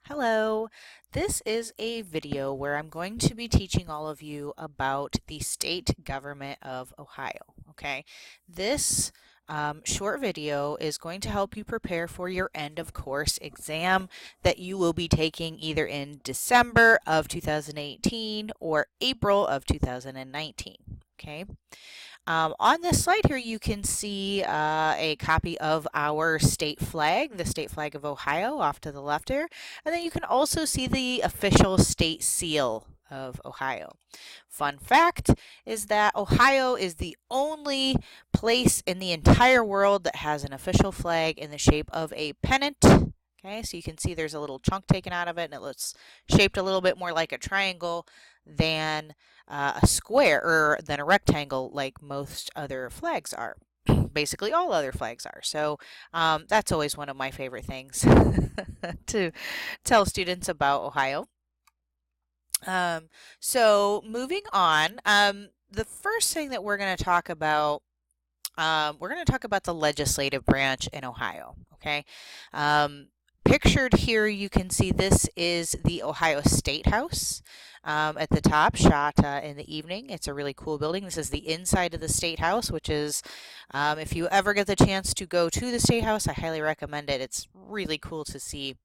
Hello, this is a video where I'm going to be teaching all of you about the state government of Ohio. Okay, this short video is going to help you prepare for your end of course exam that you will be taking either in December of 2018 or April of 2019. Okay. On this slide here, you can see a copy of our state flag, the state flag of Ohio off to the left here. And then you can also see the official state seal of Ohio. Fun fact is that Ohio is the only place in the entire world that has an official flag in the shape of a pennant. Okay, so you can see there's a little chunk taken out of it and it looks shaped a little bit more like a triangle than a square or than a rectangle like most other flags are. Basically all other flags are. So that's always one of my favorite things to tell students about Ohio. So moving on, the first thing that we're going to talk about the legislative branch in Ohio. Okay. Pictured here, you can see this is the Ohio State House at the top, shot in the evening. It's a really cool building. This is the inside of the State House, which is, if you ever get the chance to go to the State House, I highly recommend it. It's really cool to see.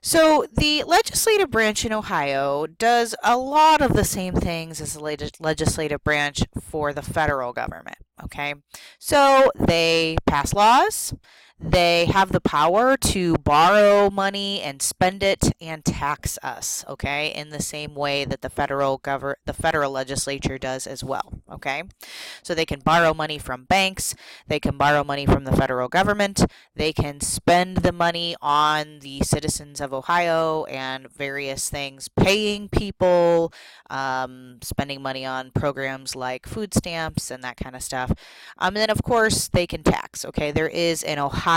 So the legislative branch in Ohio does a lot of the same things as the legislative branch for the federal government, okay? So they pass laws, they have the power to borrow money and spend it and tax us, okay, in the same way that the federal legislature does as well, okay? So they can borrow money from banks, they can borrow money from the federal government, they can spend the money on the citizens of Ohio and various things, paying people, spending money on programs like food stamps and that kind of stuff. And then, of course, they can tax, okay? There is an Ohio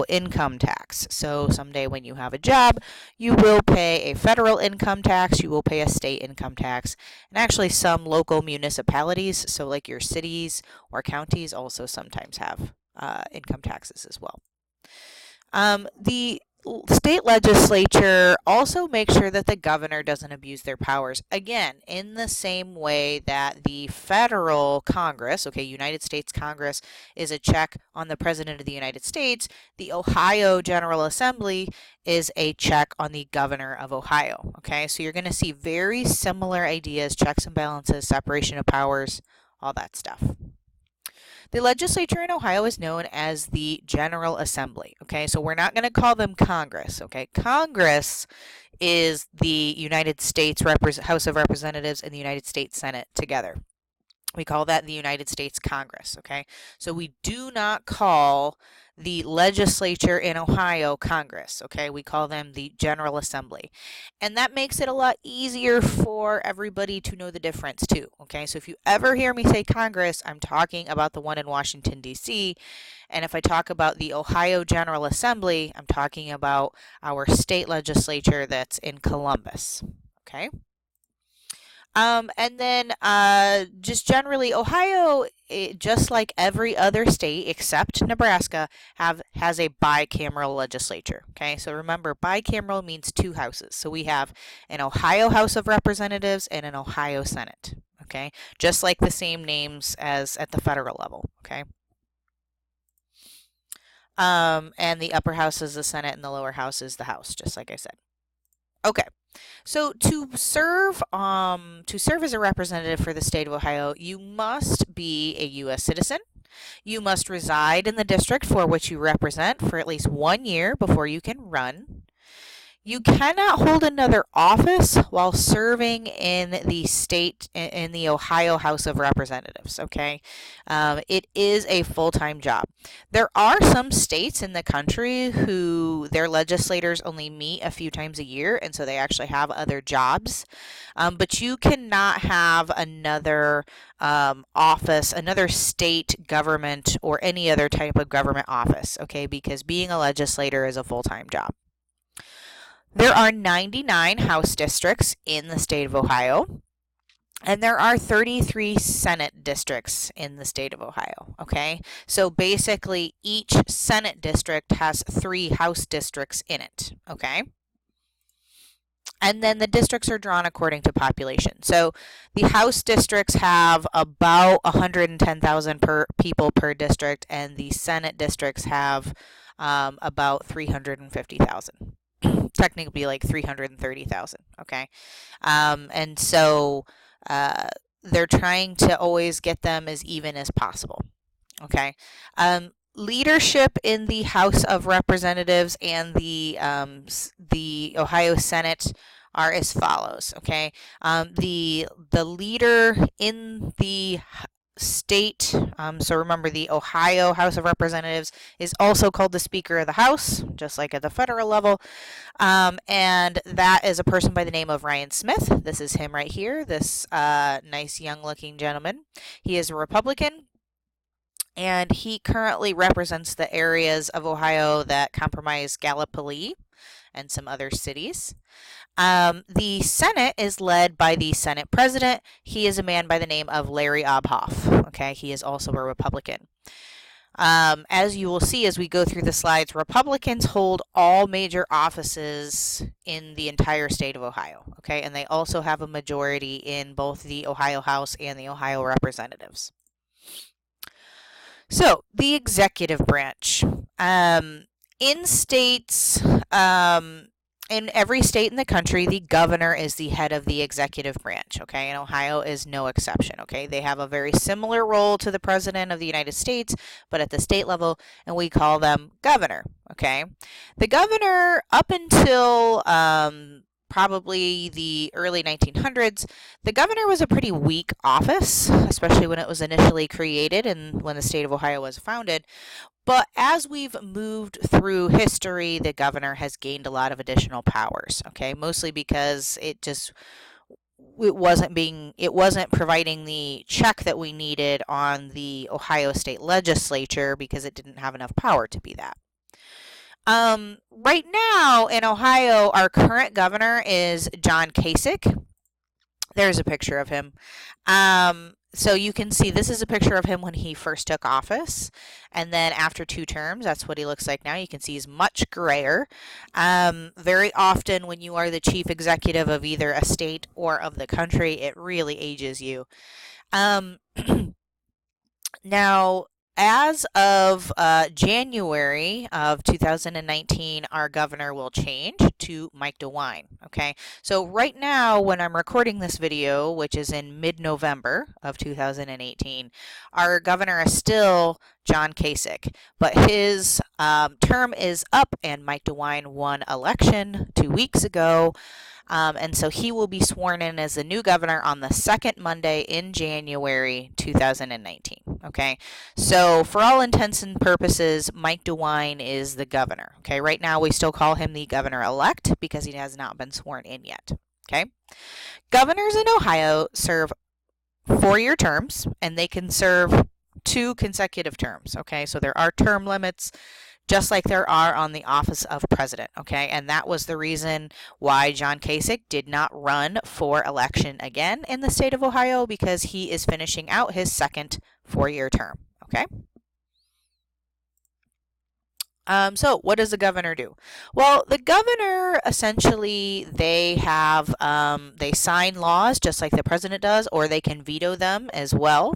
income tax. So someday when you have a job, you will pay a federal income tax, you will pay a state income tax, and actually some local municipalities, so like your cities or counties, also sometimes have income taxes as well. The state legislature also makes sure that the governor doesn't abuse their powers. Again, in the same way that the federal Congress, okay, United States Congress is a check on the President of the United States, the Ohio General Assembly is a check on the governor of Ohio, okay? So you're going to see very similar ideas, checks and balances, separation of powers, all that stuff. The legislature in Ohio is known as the General Assembly, okay? So we're not going to call them Congress, okay? Congress is the United States House of Representatives and the United States Senate together. We call that the United States Congress, okay? So we do not call the legislature in Ohio Congress, okay? We call them the General Assembly. And that makes it a lot easier for everybody to know the difference too, okay? So if you ever hear me say Congress, I'm talking about the one in Washington, D.C. And if I talk about the Ohio General Assembly, I'm talking about our state legislature that's in Columbus, okay? And then just generally, Ohio, just like every other state except Nebraska, has a bicameral legislature. Okay, so remember, bicameral means two houses. So we have an Ohio House of Representatives and an Ohio Senate. Okay, just like the same names as at the federal level. Okay. And the upper house is the Senate and the lower house is the House, just like I said. Okay. So to serve as a representative for the state of Ohio, you must be a U.S. citizen. You must reside in the district for which you represent for at least 1 year before you can run. You cannot hold another office while serving in the Ohio House of Representatives, okay? It is a full-time job. There are some states in the country who their legislators only meet a few times a year, and so they actually have other jobs. But you cannot have another office, another state government, or any other type of government office, okay? Because being a legislator is a full-time job. There are 99 House districts in the state of Ohio, and there are 33 Senate districts in the state of Ohio, okay? So basically, each Senate district has 3 House districts in it, okay? And then the districts are drawn according to population. So the House districts have about 110,000 per people per district, and the Senate districts have about 350,000. Technically, like 330,000. Okay, and so they're trying to always get them as even as possible. Okay. Leadership in the House of Representatives and the Ohio Senate are as follows. Okay. The leader in the state, so remember the Ohio House of Representatives is also called the Speaker of the House, just like at the federal level. And that is a person by the name of Ryan Smith. This is him right here, this nice young looking gentleman. He is a Republican, and he currently represents the areas of Ohio that comprise Gallipoli and some other cities. The Senate is led by the Senate President. He is a man by the name of Larry Obhoff. Okay, he is also a Republican. As you will see as we go through the slides, Republicans hold all major offices in the entire state of Ohio. Okay, and they also have a majority in both the Ohio House and the Ohio Representatives. So, the executive branch. In states, in every state in the country, the governor is the head of the executive branch, okay? And Ohio is no exception, okay? They have a very similar role to the President of the United States, but at the state level, and we call them governor, okay? The governor, up until probably the early 1900s, the governor was a pretty weak office, especially when it was initially created and when the state of Ohio was founded. But as we've moved through history, the governor has gained a lot of additional powers, okay? Mostly because it wasn't providing the check that we needed on the Ohio State Legislature because it didn't have enough power to be that. Right now in Ohio, our current governor is John Kasich. There's a picture of him. So you can see this is a picture of him when he first took office, and then after 2 terms, that's what he looks like now. You can see he's much grayer. Very often when you are the chief executive of either a state or of the country, it really ages you. Now, as of January of 2019, our governor will change to Mike DeWine, okay? So right now, when I'm recording this video, which is in mid-November of 2018, our governor is still John Kasich, but his term is up, and Mike DeWine won election 2 weeks ago. And so he will be sworn in as the new governor on the second Monday in January 2019. Okay, so for all intents and purposes, Mike DeWine is the governor. Okay, right now we still call him the governor-elect because he has not been sworn in yet. Okay, governors in Ohio serve 4-year terms, and they can serve 2 consecutive terms. Okay, so there are term limits, just like there are on the office of president, okay? And that was the reason why John Kasich did not run for election again in the state of Ohio, because he is finishing out his second 4-year term, okay? So what does the governor do? Well, the governor, essentially, they have, they sign laws just like the president does, or they can veto them as well.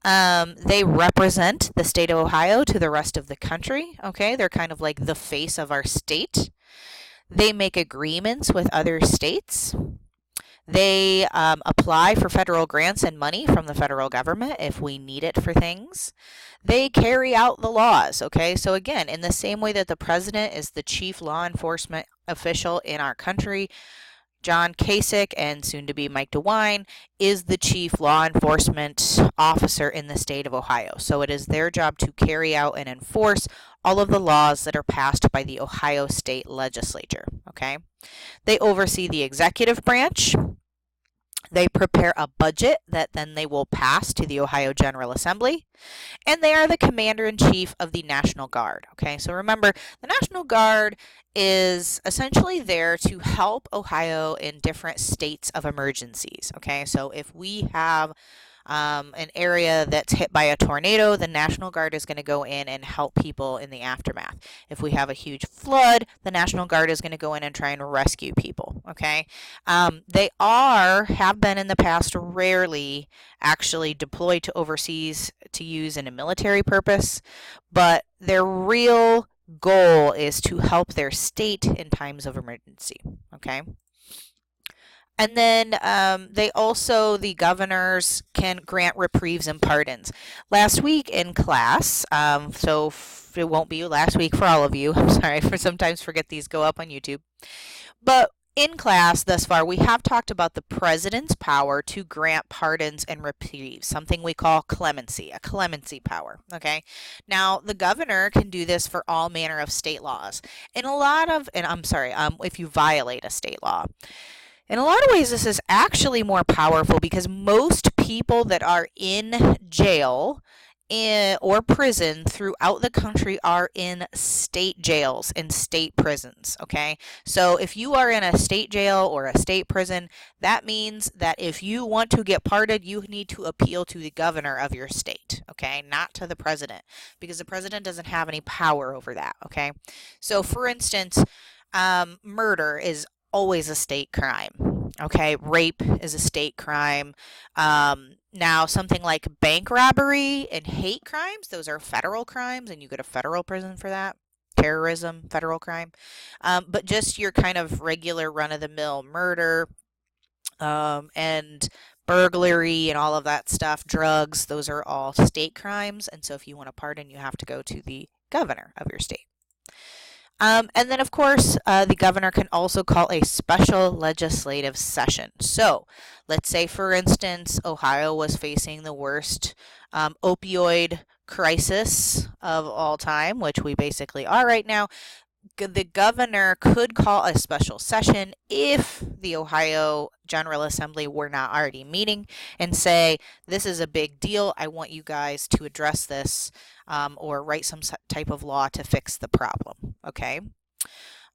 They represent the state of Ohio to the rest of the country, okay? They're kind of like the face of our state. They make agreements with other states. They apply for federal grants and money from the federal government if we need it for things. They carry out the laws, okay? So again, in the same way that the president is the chief law enforcement official in our country, John Kasich, and soon to be Mike DeWine, is the chief law enforcement officer in the state of Ohio. So it is their job to carry out and enforce all of the laws that are passed by the Ohio State Legislature, okay? They oversee the executive branch. They prepare a budget that then they will pass to the Ohio General Assembly. And they are the commander-in-chief of the National Guard. Okay, so remember, the National Guard is essentially there to help Ohio in different states of emergencies. Okay, so if we have an area that's hit by a tornado, the National Guard is going to go in and help people in the aftermath. If we have a huge flood, the National Guard is going to go in and try and rescue people. okay? They have been in the past rarely actually deployed to overseas to use in a military purpose, but their real goal is to help their state in times of emergency, okay? And then the governors can grant reprieves and pardons. Last week in class, it won't be last week for all of you. I'm sorry, for sometimes forget these go up on YouTube. But in class thus far, we have talked about the president's power to grant pardons and reprieves, something we call clemency, a clemency power, okay? Now, the governor can do this for all manner of state laws. If you violate a state law. In a lot of ways, this is actually more powerful because most people that are in jail or prison throughout the country are in state jails and state prisons, okay? So if you are in a state jail or a state prison, that means that if you want to get pardoned, you need to appeal to the governor of your state, okay? Not to the president, because the president doesn't have any power over that, okay? So for instance, murder is always a state crime. Okay, rape is a state crime. Now, something like bank robbery and hate crimes, those are federal crimes, and you go to federal prison for that. Terrorism, federal crime. But just your kind of regular run-of-the-mill murder and burglary and all of that stuff, drugs, those are all state crimes. And so if you want a pardon, you have to go to the governor of your state. And then, of course, the governor can also call a special legislative session. So let's say, for instance, Ohio was facing the worst opioid crisis of all time, which we basically are right now. The governor could call a special session if the Ohio General Assembly were not already meeting and say, this is a big deal. I want you guys to address this or write some type of law to fix the problem, okay?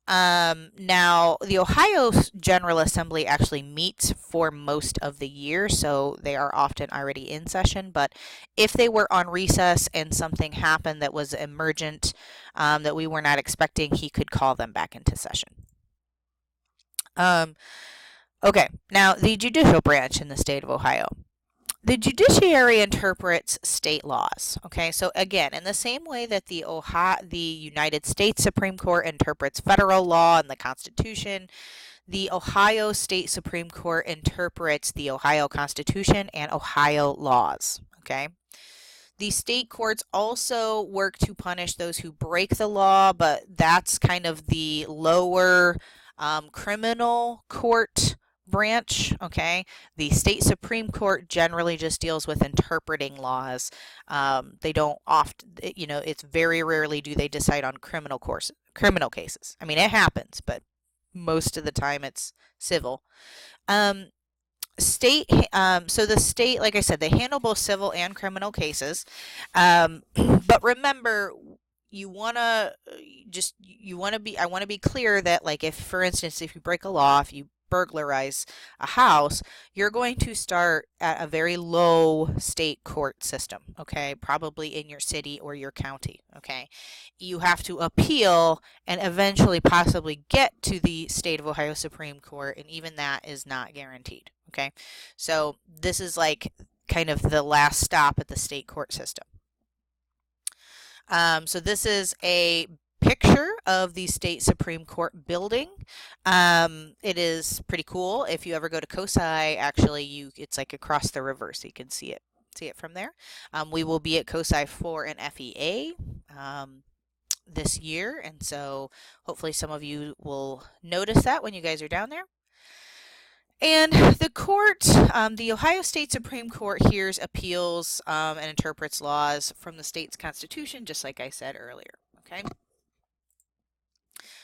Now, the Ohio General Assembly actually meets for most of the year, so they are often already in session. But if they were on recess and something happened that was emergent that we were not expecting, he could call them back into session. Okay, now the judicial branch in the state of Ohio. The judiciary interprets state laws, okay? So again, in the same way that the United States Supreme Court interprets federal law and the Constitution, the Ohio State Supreme Court interprets the Ohio Constitution and Ohio laws, okay? The state courts also work to punish those who break the law, but that's kind of the lower criminal court branch, okay? The state Supreme Court generally just deals with interpreting laws. They don't often, it's very rarely do they decide on criminal cases. I mean, it happens, but most of the time it's civil. So the state, like I said, they handle both civil and criminal cases. But remember, I want to be clear that, like, if, for instance, if you break a law, if you burglarize a house, you're going to start at a very low state court system, okay? Probably in your city or your county, okay? You have to appeal and eventually possibly get to the state of Ohio Supreme Court, and even that is not guaranteed, okay? So this is like kind of the last stop at the state court system. So this is a picture of the state Supreme Court building. It is pretty cool. If you ever go to COSI, actually, it's like across the river, so you can see it from there. We will be at COSI for an FEA this year, and so hopefully some of you will notice that when you guys are down there. And the court, the Ohio State Supreme Court hears appeals and interprets laws from the state's constitution, just like I said earlier, okay?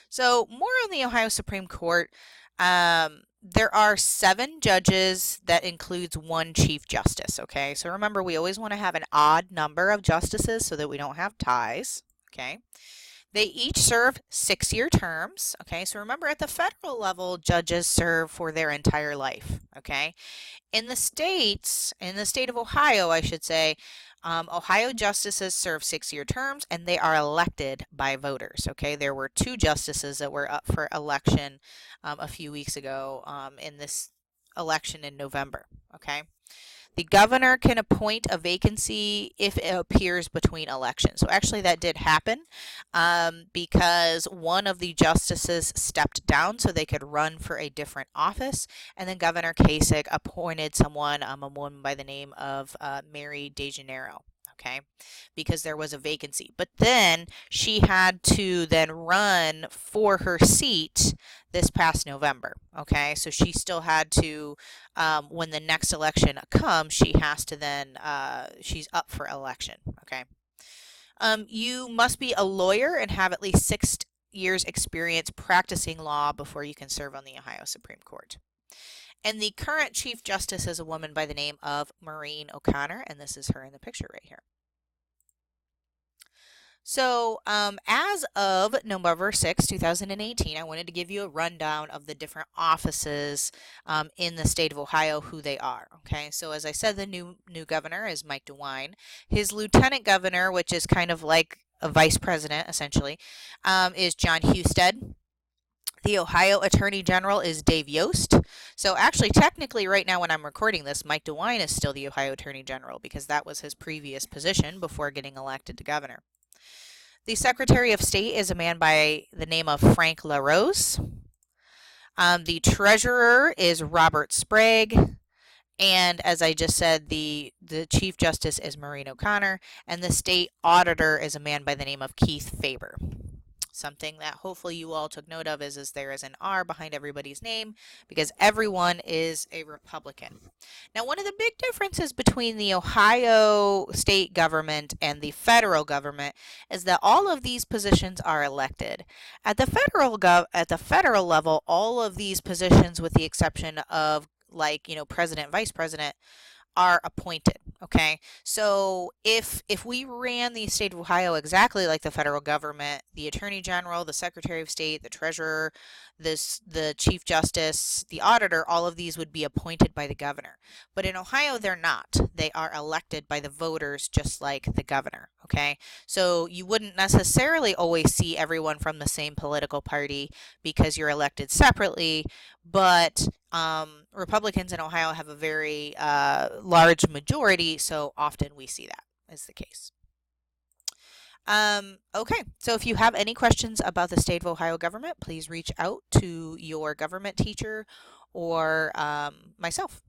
So more on the Ohio Supreme Court. There are 7 judges that includes 1 Chief Justice, okay? So remember, we always want to have an odd number of justices so that we don't have ties, okay? They each serve 6-year terms. Okay, so remember at the federal level, judges serve for their entire life. Okay, in the state of Ohio, I should say, Ohio justices serve 6-year terms and they are elected by voters. Okay, there were 2 justices that were up for election a few weeks ago in this election in November. Okay. The governor can appoint a vacancy if it appears between elections. So actually that did happen because one of the justices stepped down so they could run for a different office. And then Governor Kasich appointed someone, a woman by the name of Mary DeJaneiro. Okay, because there was a vacancy. But then she had to then run for her seat this past November. Okay, so she still had to, when the next election comes, she has to then, she's up for election. Okay, you must be a lawyer and have at least 6 years experience practicing law before you can serve on the Ohio Supreme Court. And the current Chief Justice is a woman by the name of Maureen O'Connor, and this is her in the picture right here. So as of November 6, 2018, I wanted to give you a rundown of the different offices in the state of Ohio, who they are. Okay, so as I said, the new governor is Mike DeWine. His lieutenant governor, which is kind of like a vice president, essentially, is John Husted. The Ohio Attorney General is Dave Yost. So actually, technically, right now when I'm recording this, Mike DeWine is still the Ohio Attorney General because that was his previous position before getting elected to governor. The Secretary of State is a man by the name of Frank LaRose. The Treasurer is Robert Sprague. And as I just said, the Chief Justice is Maureen O'Connor. And the State Auditor is a man by the name of Keith Faber. Something that hopefully you all took note of is there is an R behind everybody's name because everyone is a Republican. Now, one of the big differences between the Ohio state government and the federal government is that all of these positions are elected. At the federal level, all of these positions, with the exception of president, vice president, are appointed. Okay, so if we ran the state of Ohio exactly like the federal government, the Attorney General, the Secretary of State, the Treasurer, the Chief Justice, the Auditor, all of these would be appointed by the governor. But in Ohio, they're not. They are elected by the voters just like the governor. Okay, so you wouldn't necessarily always see everyone from the same political party because you're elected separately, but Republicans in Ohio have a very large majority, so often we see that is the case. Okay, so if you have any questions about the state of Ohio government, please reach out to your government teacher or myself.